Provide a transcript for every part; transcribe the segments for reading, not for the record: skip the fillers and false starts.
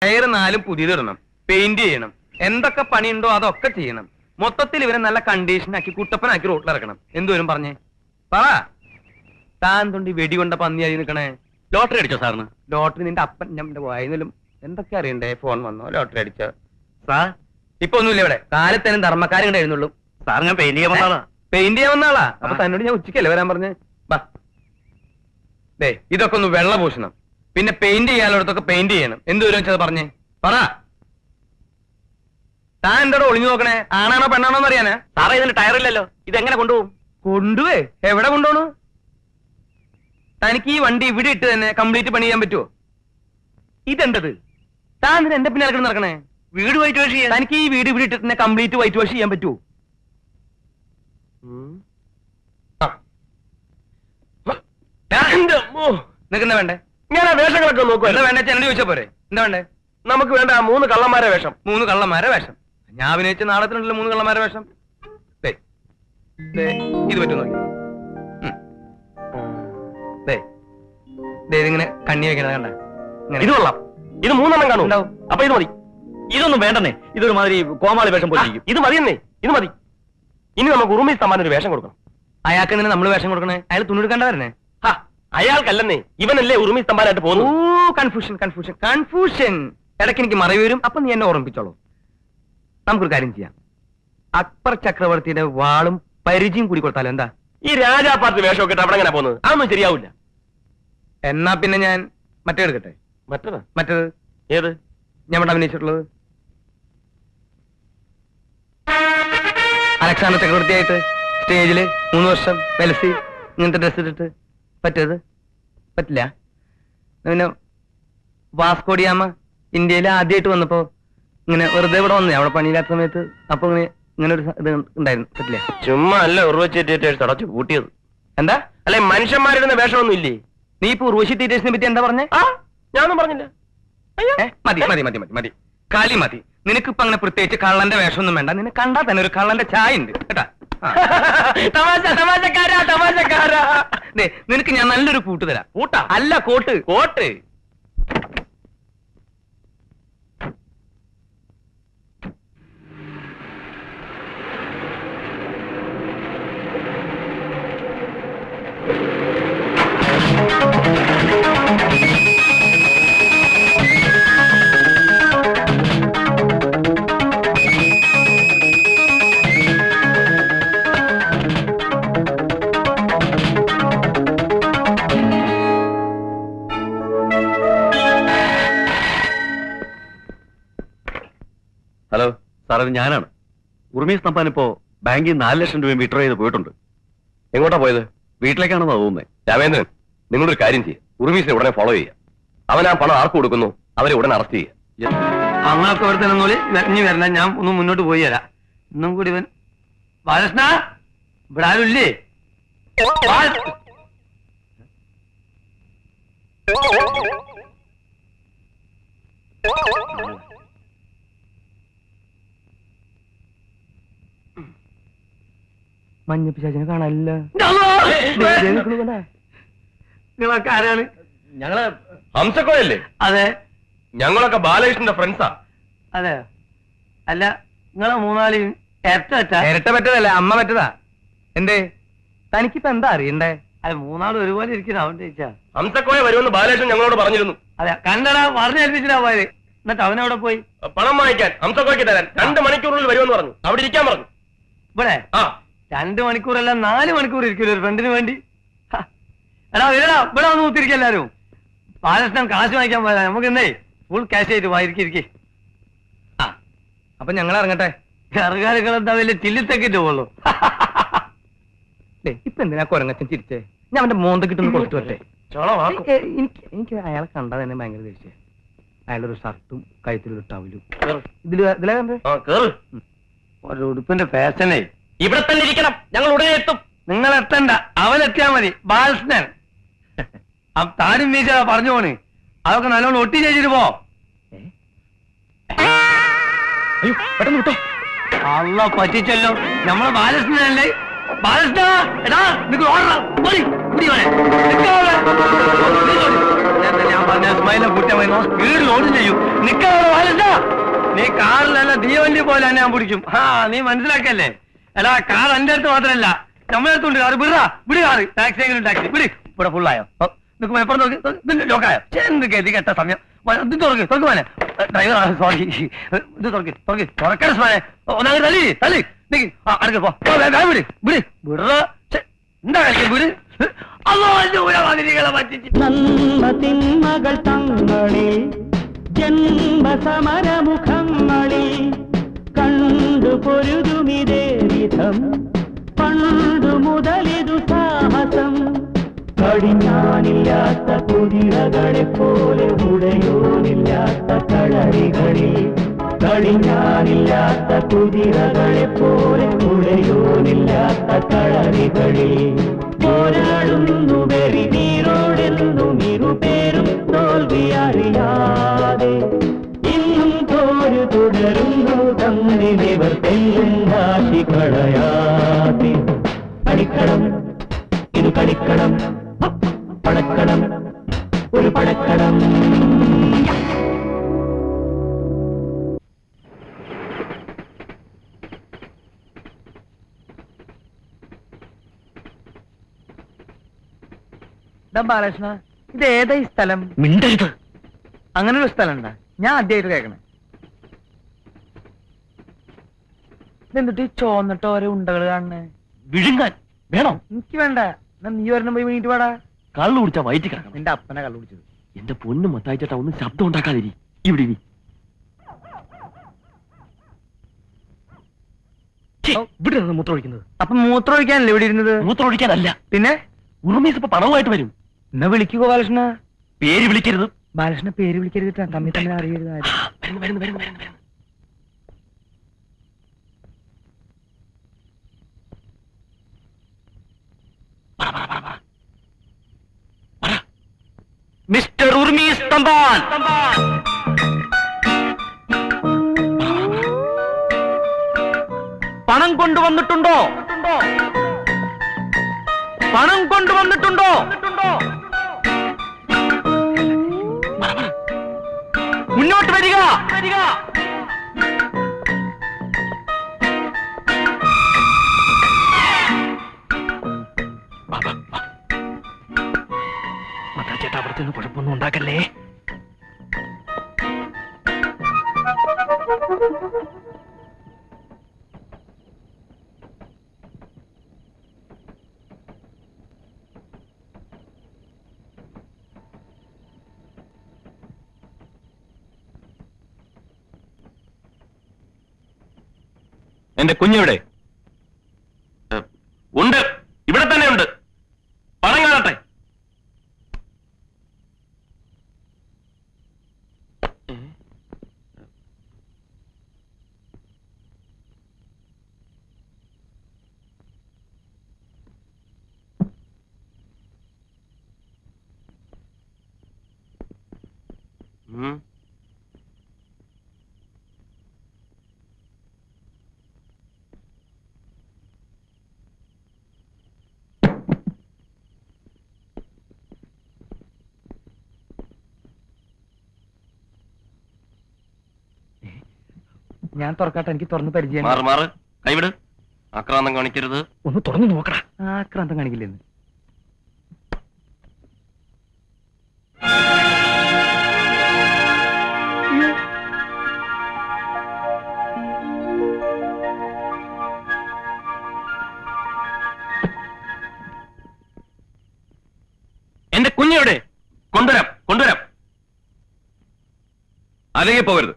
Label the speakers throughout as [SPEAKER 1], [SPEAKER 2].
[SPEAKER 1] Tyre 4 പുതിയതിടണം, paint ചെയ്യണം, എന്തൊക്കെ പണിയുണ്ടോ അതൊക്കെ ചെയ്യണം. മൊത്തത്തിൽ ഇവരെ നല്ല കണ്ടീഷനാക്കി കുട്ടപ്പനാക്കി റോട്ടിലിറക്കണം. എന്തുവരും പറഞ്ഞേ പറ. താൻ തൊണ്ടി വെടികൊണ്ട പന്നിയായി നിൽക്കണേ.
[SPEAKER 2] ലോട്ടറി അടിച്ചോ സാറിന്?
[SPEAKER 1] ലോട്ടറി നിന്റെ അപ്പൻ ഞമ്മന്റെ വായനലും എന്തൊക്കെ അറിയണ്ടേ? ഫോൺ വന്നോ, ലോട്ടറി അടിച്ചോ?
[SPEAKER 2] സാർ
[SPEAKER 1] ഇപ്പൊ ഒന്നുമില്ല ഇവിടെ. കാലത്തേനും ധർമ്മക്കാരും കൂടെ എഴുന്നുള്ളൂ.
[SPEAKER 2] സാർ ഞാൻ പെയിന്റ് ചെയ്യാൻ വന്നാളാ.
[SPEAKER 1] പെയിന്റ് ചെയ്യാൻ വന്നാളാ? അപ്പൊ തന്നോട് ഞാൻ ഉച്ചക്കല്ലേ വരാൻ പറഞ്ഞേ? ബാ ദേ, ഇതൊക്കെ ഒന്ന് വെള്ളപൂശണം, പിന്നെ പെയിന്റ് ചെയ്യാനുള്ളടത്തൊക്കെ പെയിന്റ് ചെയ്യണം. എന്തുവരും വെച്ചത് പറഞ്ഞേ പറ. താൻ എന്തോടെ ഒളിഞ്ഞു നോക്കണേ? ആണാണോ പെണ്ണാണോ എന്ന് അറിയാനാ?
[SPEAKER 2] സാറേ ഇതിന് ടയറില്ലല്ലോ, ഇതെങ്ങനെ കൊണ്ടുപോകും?
[SPEAKER 1] കൊണ്ടുപോയി എവിടെ കൊണ്ടുപോണു? തനിക്ക് ഈ വണ്ടി ഇവിടെ ഇട്ട് തന്നെ കംപ്ലീറ്റ് പണി ചെയ്യാൻ പറ്റുമോ? ഇതെന്തത്? താൻ ഇതിന് എന്റെ പിന്നെ നടക്കണേ?
[SPEAKER 2] വീട് വൈറ്റ് വാഷ് ചെയ്യാൻ.
[SPEAKER 1] തനിക്ക് ഈ വീട് ഇവിടെ ഇട്ടിട്ട് തന്നെ കംപ്ലീറ്റ് വൈറ്റ് വാഷ് ചെയ്യാൻ പറ്റുമോ? നിനക്ക് എന്താ വേണ്ടേ?
[SPEAKER 2] ഞാൻ ആ വേഷങ്ങളൊക്കെ നോക്കുക.
[SPEAKER 1] എന്താ വേണ്ട എന്നോട് ചോദിച്ചാ പോരെ? എന്താ വേണ്ടേ?
[SPEAKER 2] നമുക്ക് വേണ്ട 3 കള്ളന്മാരെ വേഷം.
[SPEAKER 1] 3 കള്ളന്മാരെ വേഷം? ഞാൻ അഭിനയിച്ച നാടകത്തിനുണ്ടല്ലോ 3 കള്ളന്മാരെ വേഷം. ഇത് പറ്റും നോക്കി. ഇതിങ്ങനെ കണ്ണി വെക്കണത് കണ്ട?
[SPEAKER 2] ഇത് കൊള്ളാം. ഇത് 3 കാണും. അപ്പൊ ഇത് മതി. ഇതൊന്നും വേണ്ടെന്നേ, ഇതൊരു മാതിരി കോമാളി വേഷം പോലെ. ഇത് മതിയെന്നേ, ഇത് മതി. ഇനി നമുക്ക് ഉറുമി സമ്മാനം ഒരു വേഷം കൊടുക്കണം.
[SPEAKER 1] അയാൾക്ക് തന്നെ നമ്മൾ വേഷം കൊടുക്കണേ? അയാൾ തുണിയെടുക്കണ്ടവരനെ?
[SPEAKER 2] അയാൾക്കല്ലെന്നേ, ഇവനല്ലേ ഉറുമി സമ്മാനമായിട്ട് പോകുന്നു.
[SPEAKER 1] Confusion confusion confusion. ഇടയ്ക്ക് എനിക്ക് മറവി വരും, അപ്പൊ നീ എന്നെ ഓർമ്മിപ്പിച്ചോളൂ. നമുക്കൊരു കാര്യം ചെയ്യാം. അക്ബർ ചക്രവർത്തിയുടെ വാളും പരിചയം കൂടി കൊടുത്താലോ? എന്താ?
[SPEAKER 2] ഈ രാജാപാർട്ടി വേഷമൊക്കെ ഇട്ട് അവിടെ എങ്ങനെ പോകുന്നത്? അതൊന്നും ശരിയാവില്ല.
[SPEAKER 1] എന്നാ പിന്നെ ഞാൻ മറ്റേ എടുക്കട്ടെ. മറ്റേത്
[SPEAKER 2] ഏത്?
[SPEAKER 1] ഞാൻ ഇവിടെ അഭിനയിച്ചിട്ടുള്ളത് അലക്സാണ്ടർ ചക്രവർത്തിയായിട്ട് സ്റ്റേജില് 3 വർഷം വെലസി ഇങ്ങനത്തെ ഡ്രസ് ഇട്ടിട്ട്. പറ്റത്? പറ്റില്ല. പിന്നെ വാസ്കോഡിയാമ ഇന്ത്യയിൽ ആദ്യമായിട്ട് വന്നപ്പോ ഇങ്ങനെ വെറുതെ ഇവിടെ വന്നേ, അവിടെ പണിയില്ലാത്ത സമയത്ത്. അപ്പൊ ഇങ്ങനെ ഒരു ഇത് ഉണ്ടായിരുന്നു. പറ്റില്ല.
[SPEAKER 2] ചുമ്മാ അല്ല ഉറവച്ചേറ്റേഴ്സ് അടച്ചു കൂട്ടിയത്.
[SPEAKER 1] എന്താ?
[SPEAKER 2] അല്ലെ മനുഷ്യന്മാരുടെ വേഷമൊന്നും ഇല്ലേ?
[SPEAKER 1] നീ ഇപ്പൊ ഉർവശി തിയേറ്റേഴ്സിനെ പറ്റി എന്താ പറഞ്ഞേ?
[SPEAKER 2] ഞാനൊന്നും പറഞ്ഞില്ല.
[SPEAKER 1] മതി മതി മതി മതി മതി, കാലി മതി. നിനക്കിപ്പോ അങ്ങനെ പ്രത്യേകിച്ച് കള്ളന്റെ വേഷമൊന്നും വേണ്ട. നിന്നെ കണ്ടാൽ തന്നെ ഒരു കള്ളന്റെ ചായ ഉണ്ട് കേട്ടാ.
[SPEAKER 2] തമാശക്കാരാ തമാശക്കാരാ.
[SPEAKER 1] നിനക്ക് ഞാൻ നല്ലൊരു കൂട്ട് തരാം.
[SPEAKER 2] കൂട്ടാ?
[SPEAKER 1] അല്ല, കോട്ട്.
[SPEAKER 2] കോട്ട്?
[SPEAKER 3] ഹലോ സാർ, അത് ഞാനാണ്. ഉർമീസ് തമ്പാൻ ഇപ്പോ ബാങ്കിൽ 4 ലക്ഷം രൂപ വിഡ്രോ ചെയ്ത് പോയിട്ടുണ്ട്.
[SPEAKER 2] എങ്ങോട്ടാ പോയത്?
[SPEAKER 3] വീട്ടിലേക്കാണെന്നാ തോന്നുന്നത്.
[SPEAKER 2] രാമേന്ദ്രൻ, നിങ്ങളൊരു കാര്യം ചെയ്യുക. ഉർമീസിനെ ഉടനെ ഫോളോ ചെയ്യുക. അവൻ ആ പണം ആർക്ക് കൊടുക്കുന്നു അവരെ ഉടനെ അറസ്റ്റ് ചെയ്യുക.
[SPEAKER 1] അങ്ങനൊക്കെ ഇവിടെ തന്നെ ഇനി വരണം. ഞാൻ ഒന്ന് മുന്നോട്ട് പോയി തരാം. ഇന്നും കൂടി ഇവൻ ബാലകൃഷ്ണ ഇവിടെ ആരും ഇല്ലേ? മഞ്ഞപ്പിശാചിനെ കാണാനില്ല. നിങ്ങളൊക്കെ ആരാണ്?
[SPEAKER 2] ഞങ്ങള് ഹംസക്കോയല്ലേ?
[SPEAKER 1] അതെ.
[SPEAKER 2] ഞങ്ങളൊക്കെ ബാലകൃഷ്ണന്റെ ഫ്രണ്ട്സാ.
[SPEAKER 1] അതെ. അല്ല, നിങ്ങളെ 3 ഇരട്ട പറ്റതല്ല, അമ്മ പറ്റതാ. എന്തേ തനിക്കിപ്പോ എന്താ അറിയണ്ടേ? അതെ, 3 ഒരുപോലെ ഇരിക്കുന്ന അവൻ ചോദിച്ചാ.
[SPEAKER 2] ഹംസക്കോയ വരുമെന്ന് ബാലകൃഷ്ണൻ ഞങ്ങളോട് പറഞ്ഞിരുന്നു.
[SPEAKER 1] അതെ, കണ്ടടാ, പറഞ്ഞേൽപ്പിച്ചിട്ടാ പോയത്. എന്നിട്ട് അവനവിടെ പോയി
[SPEAKER 2] പണം വാങ്ങിക്കാൻ ഹംസക്കോയ്ക്ക് തരാൻ 2 മണിക്കൂറിൽ വരുമെന്ന് പറഞ്ഞു. അവിടെ ഇരിക്കാൻ പറഞ്ഞു.
[SPEAKER 1] ഇവിടെ 2 മണിക്കൂറല്ല 4 മണിക്കൂർ ഇരിക്കില്ല ഒരു ഫ്രണ്ടിന് വേണ്ടി. എടാ ഇടാ, ഇവിടെ വന്ന് കുത്തിരിക്കുക എല്ലാരും. ബാലകൃഷ്ണൻ കാശ് വാങ്ങിക്കാൻ പോയതാ. നമുക്ക് എന്നേ ഫുൾ ക്യാഷ് ആയിട്ട് വായിരിക്കെ. അപ്പൊ ഞങ്ങൾ ഇറങ്ങട്ടെ. ഇറങ്ങാനുകൾ എന്താ വലിയ ചില്ലിത്തക്കിട്ട് പോകുള്ളൂ. ഇപ്പൊ എന്തിനാ കൊരങ്ങച്ചൻ ചിരിച്ചേ? ഞാൻ അവന്റെ മോന്ത കിട്ടുന്ന കൊടുത്തു വരട്ടെ. എനിക്ക് അയാളെ കണ്ടാൽ തന്നെ ഭയങ്കര ദേഷ്യം. അയാളൊരു ഷർട്ടും കഴുത്തിലൊരു ടവലും. ഇതിലെ കണ്ടേ ഒരു ഉടുപ്പിന്റെ ഫാഷനേ.
[SPEAKER 2] ഇവിടെ തന്നെ ഇരിക്കണം, ഞങ്ങൾ ഉടനെ എത്തും.
[SPEAKER 1] നിങ്ങൾ എത്തണ്ട, അവനെത്തിയാ മതി. ബാലകൃഷ്ണൻ താനും വീശ പറഞ്ഞു പോണ്. അതൊക്കെ നല്ലോണം ഒട്ടി ചെയ്തിട്ട് പോ.
[SPEAKER 2] പെട്ടെന്ന് വിട്ടോ.
[SPEAKER 1] അള്ള പറ്റിച്ചല്ലോ. നമ്മളെ ബാലകൃഷ്ണനല്ലേ? ബാലകൃഷ്ണ, എടാ നിങ്ങൾ ഓടണം. ഞാൻ പറഞ്ഞ സ്മൈലെ കൂട്ടാൻ സ്പീഡിൽ ഓടും ചെയ്യും. നിൽക്കാതെ വണ്ടി പോലെ തന്നെ ഞാൻ പിടിക്കും. ആ നീ മനസ്സിലാക്കല്ലേ? എടാ കാർ എന്റെ അടുത്ത് മാത്രമല്ല നമ്മളെടുത്തുണ്ട് കാറ്. വിടാ വിട് കാറ്. ടാക്സി എങ്കിലും ടാക്സി വിട്. ഇവിടെ ഫുള്ളായോ? നിനക്ക് മലപ്പുറം നോക്കി ലോക്കായോ? എന്ത് ഗതി കെട്ട സമയം. ഇത് തുറക്ക് മോനെ. Driver sorry. ഇത് തുറക്കണ സ്മാനെ. ഒന്നാമത് തള്ളി തള്ളി നിക്ക്. അടുക്ക പോ. വിട് വിട് വിട. എന്താ കളിക്കുക? വിട്.
[SPEAKER 4] നന്മതിന്മകൾ തങ്ങളിൽ ജന്മസമരമുഖങ്ങളിൽ കണ്ടു പൊരുതുമിതേ വിധം പണ്ടു മുതലിതു സാഹസം കടിഞ്ഞാനില്ലാത്ത കുതിരകളെ പോലെ ഉടയോനില്ലാത്ത കളരികളിൽ കടിഞ്ഞാനില്ലാത്ത കുതിരകളെ പോലെ ഉടയോനില്ലാത്ത കളരികളിൽ പോരാടുന്നു വെറി നീരോടെന്നും ഇരുപേരും തോൽവി അറിയാതെ ഇന്നും തോരു തുടരുന്നു തന്നിവർ തെല്ലും കാശി കളയാതെ കളിക്കണം ഇത് കളിക്കണം പടക്കണം ഒരു പടക്കണം.
[SPEAKER 1] ബാലകൃഷ്ണ ഇത് ഏതാ ഈ സ്ഥലം?
[SPEAKER 3] മിണ്ടരുത്.
[SPEAKER 1] അങ്ങനെ ഒരു സ്ഥലം ഉണ്ടാ? ഞാൻ ആദ്യമായിട്ട് കേൾക്കണേ. ഇതെന്തിട്ട് ഈ ചോന്നിട്ട് ഓരോ ഉണ്ടകൾ കാണണേ?
[SPEAKER 3] വിഴുങ്ങാൻ വേണോ?
[SPEAKER 1] എനിക്ക് വേണ്ട. നീ ഒരെണ്ണം പോയി വീണിട്ട് പാടാ.
[SPEAKER 3] കള്ളു കുടിച്ചാ വയറ്റി കിടക്കണം.
[SPEAKER 1] നിന്റെ അപ്പനെ കള്ളു കുടിച്ചത്.
[SPEAKER 3] എന്റെ പൊന്നും മത്തായിച്ചേട്ടാ ഒന്നും ശബ്ദം ഉണ്ടാക്കാതിരി. ഇവിടെ ഇരി. ഇവിടെ നിന്ന് മൂത്രം ഒഴിക്കുന്നത്.
[SPEAKER 1] അപ്പൊ മൂത്രം ഒഴിക്കാനല്ലേ ഇവിടെ ഇരുന്നത്?
[SPEAKER 3] മൂത്രം ഒഴിക്കാനല്ല.
[SPEAKER 1] പിന്നെ
[SPEAKER 3] ഉറുമീസ് ഇപ്പൊ പണവുമായിട്ട് വരും.
[SPEAKER 1] എന്നാ വിളിക്കുക ബാലകൃഷ്ണ.
[SPEAKER 3] പേര് വിളിക്കരുത്.
[SPEAKER 1] ബാലകൃഷ്ണ പേര് വിളിക്കരുത്. തമ്മിൽ തമ്മിൽ അറിയരുത്.
[SPEAKER 3] വരുന്നു. മിസ്റ്റർ ഉർമീസ് തമ്പാൻ. പണം കൊണ്ടുവന്നിട്ടുണ്ടോ? പണം കൊണ്ടുവന്നിട്ടുണ്ടോ? മുന്നോട്ട് വരിക. ചേട്ടാ അവിടുത്തെ കുഴപ്പമൊന്നും ഉണ്ടാക്കല്ലേ.
[SPEAKER 2] എന്റെ കുഞ്ഞെവിടെ? ഉണ്ട്, ഇവിടെ തന്നെ ഉണ്ട്. പണം കാണട്ടെ.
[SPEAKER 1] ഞാൻ തുറക്കാട്ടെ. എനിക്ക് തുറന്ന് പരിചയം.
[SPEAKER 2] മാറ് കൈവിട്. ആക്രാന്തം കാണിക്കരുത്.
[SPEAKER 3] ഒന്ന് തുറന്നു നോക്കടാ.
[SPEAKER 1] ആക്രാന്തം കാണിക്കില്ലെന്ന്.
[SPEAKER 2] എന്റെ കുഞ്ഞെവിടെ? കൊണ്ടുവരാം. അല്ലെങ്കിൽ പോകരുത്.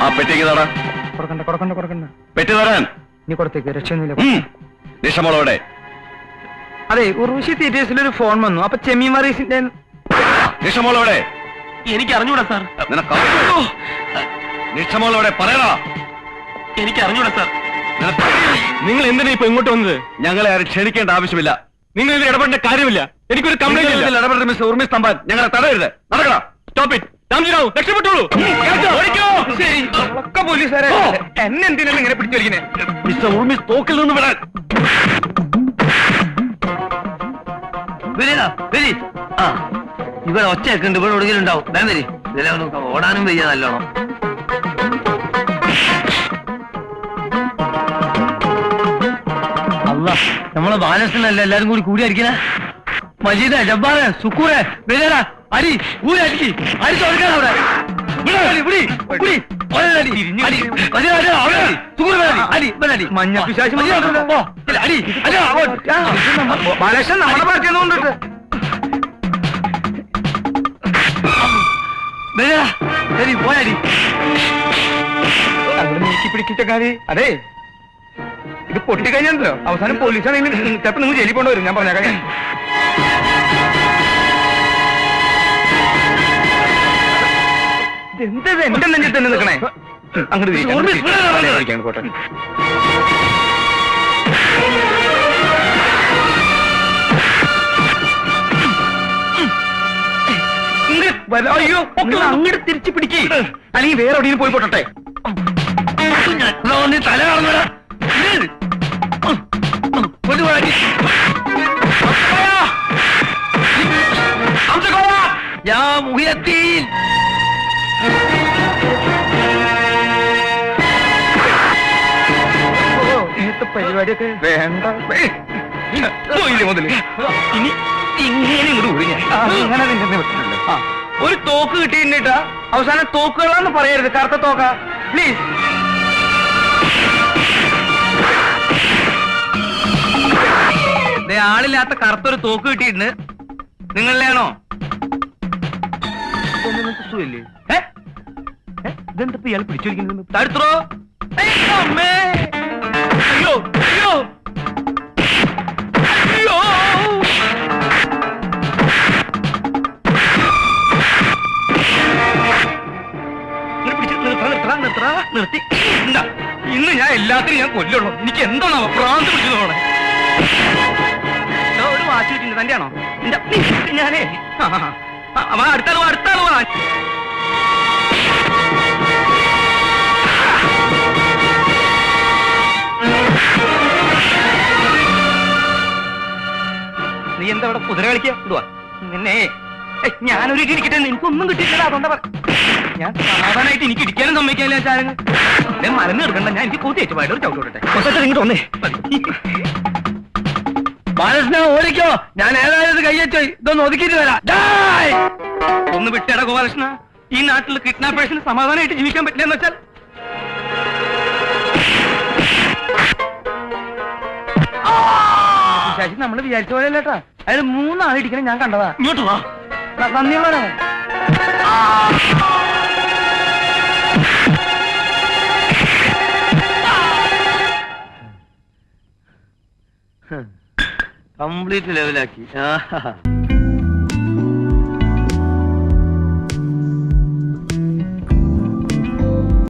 [SPEAKER 2] ആ പെട്ടിക്ക് തടാ.
[SPEAKER 1] കൊടുക്കണ്ട.
[SPEAKER 2] പെട്ടി തരാൻ.
[SPEAKER 1] നീ കൊടുത്തേക്ക്. രക്ഷയൊന്നുമില്ല.
[SPEAKER 2] നിഷമോളോടെ.
[SPEAKER 1] അതെ, ഉർവശി തിയേറ്റേഴ്സിലൊരു ഫോൺ വന്നു. അപ്പൊ ചെമ്മി മറീസിന്റെ.
[SPEAKER 2] നിഷമോളോടെ. എനിക്ക് അറിഞ്ഞൂടാ സാർ. നിഷമോളോടെ പറയടാ. എനിക്ക് അറിഞ്ഞൂടാ സാർ. നിങ്ങൾ എന്തിനാ ഇപ്പൊ ഇങ്ങോട്ട് വന്നത്? ഞങ്ങളെ ആരും ക്ഷണിക്കേണ്ട ആവശ്യമില്ല. നിങ്ങൾ ഇതിൽ ഇടപെടേണ്ട കാര്യമില്ല. എനിക്കൊരു കംപ്ലൈന്റ് ഇടപെടൽ. മിസ്റ്റർ ഉർമീസ് തമ്പാൻ ഞങ്ങളെ തടയരുത്. നടക്കടാ. Stop it. രക്ഷപ്പെട്ടോളൂ.
[SPEAKER 1] ഒക്കെ പോലീസുകാരെ എന്നെ എന്തിനാണ് ഇങ്ങനെ പിടിച്ചു വലിക്കുന്നത്?
[SPEAKER 2] മിസ്റ്റർ ഉർമീസ് തോക്കിൽ നിന്ന് വിടാൻ.
[SPEAKER 1] ഇവിടെ ഒച്ചയൊക്കെ ഉണ്ട്, ഇവിടെ എവിടെയെങ്കിലും ഉണ്ടാവും. വേം വരി, ഇതിലെ ഒന്ന് ഓടാനും വയ്യ നല്ലോണം. അല്ല, നമ്മളെ ബാലകൃഷ്ണനല്ല എല്ലാരും കൂടി കൂടിയായിരിക്കണേ. മജീദ്, ജബ്ബാറ്, സുക്കൂറെ, ബിലേറ, അരി ഊരി അടിക്ക്, അരി ചോദിക്കണം അവിടെ. മഞ്ഞ പിശാച് ബാലകൃഷ്ണൻ നമ്മുടെ പാർട്ടി കൊണ്ടിട്ട് പോയാടി നീക്കി പിടിക്കിച്ച കാര്യം. അതെ, ഇത് പൊട്ടിക്കഴിഞ്ഞാലോ അവസാനം പോലീസാണെങ്കിൽ ചിലപ്പോ നിങ്ങൾ ജയിലിൽ കൊണ്ടുവരും. ഞാൻ പറഞ്ഞേക്കാം. എന്തത് എന്റെ നെഞ്ചിൽ തന്നെ നിൽക്കണേ? അങ്ങോട്ട് പോട്ടെ. അയ്യോ, അങ്ങോട്ട് തിരിച്ചു പിടിക്കേ, അല്ലെങ്കിൽ വേറെ എവിടെയും പോയി പോട്ടെ. തല കാണുന്നടാ. പരിപാടിയൊക്കെ വേണ്ട. പോയില്ലേ മുതല്? ഇനി ഇങ്ങനെ ഇങ്ങോട്ട് വിടും ഞാൻ. അങ്ങനെ നിന്നെ വിട്ടിട്ടുണ്ട്. ഒരു തോക്ക് കിട്ടിയിട്ടാ അവസാനം തോക്കുകളാന്ന് പറയരുത്. കറുത്ത തോക്ക പ്ലീസ്. ആളില്ലാത്ത കറുത്തൊരു തോക്ക് കിട്ടിയിട്ടുണ്ട്. നിങ്ങളിലാണോ? ഇതെന്താ ഇയാൾ പിടിച്ചോടിക്കുന്നത്? തടുത്തോ? അമ്മേ, അയ്യോ അയ്യോ അയ്യോ. നിർത്തി. ഇന്ന് ഞാൻ എല്ലാത്തിനും ഞാൻ കൊല്ലുള്ളൂ. എനിക്ക് എന്താണ് പ്രാന്ത് പിടിച്ചു തോന്നണേ. ഒരു വാച്ച് കിട്ടില്ല. തന്റെ ആണോ? ഞാനേ അടുത്താളോ അടുത്താളോ. നീ എന്താ ഇവിടെ കുതിര കളിക്കുക? നിന്നെ ഞാനൊരു ഇരിക്കട്ടെ. എനിക്കൊന്നും കിട്ടിയില്ല. അതുകൊണ്ടാ ഞാൻ സമാധാനമായിട്ട് എനിക്ക് ഇരിക്കാനും സമ്മതിക്കാനില്ല. ചാരങ്ങൾ മലന്ന് എടുക്കണ്ട. ഞാൻ എനിക്ക് കൂത്തിയേച്ചു പോയിട്ട് ഒരു ചവിട്ടോട്ടെ. ഇങ്ങോട്ട് വന്നേ. ബാലകൃഷ്ണ ഓടിക്കോ, ഞാൻ ഏതായാലും കയ്യച്ചോ. ഇതൊന്ന് ഒതുക്കിയിട്ട് വരാം. ഒന്ന് വിട്ടേടാ ഗോപാലകൃഷ്ണ. ഈ നാട്ടിൽ കിഡ്നാപ്പേഴ്സിന് സമാധാനമായിട്ട് ജീവിക്കാൻ പറ്റില്ല എന്ന് വെച്ചാൽ ശശി നമ്മള് വിചാരിച്ച പോലെ അല്ലേട്ടാ. അയാൾ 3 ആൾ ഇരിക്കണം. ഞാൻ കണ്ടതാ. ഇങ്ങോട്ട് വാ. നന്ദിയുള്ളവരാ. കംപ്ലീറ്റ് ലെവലാക്കി.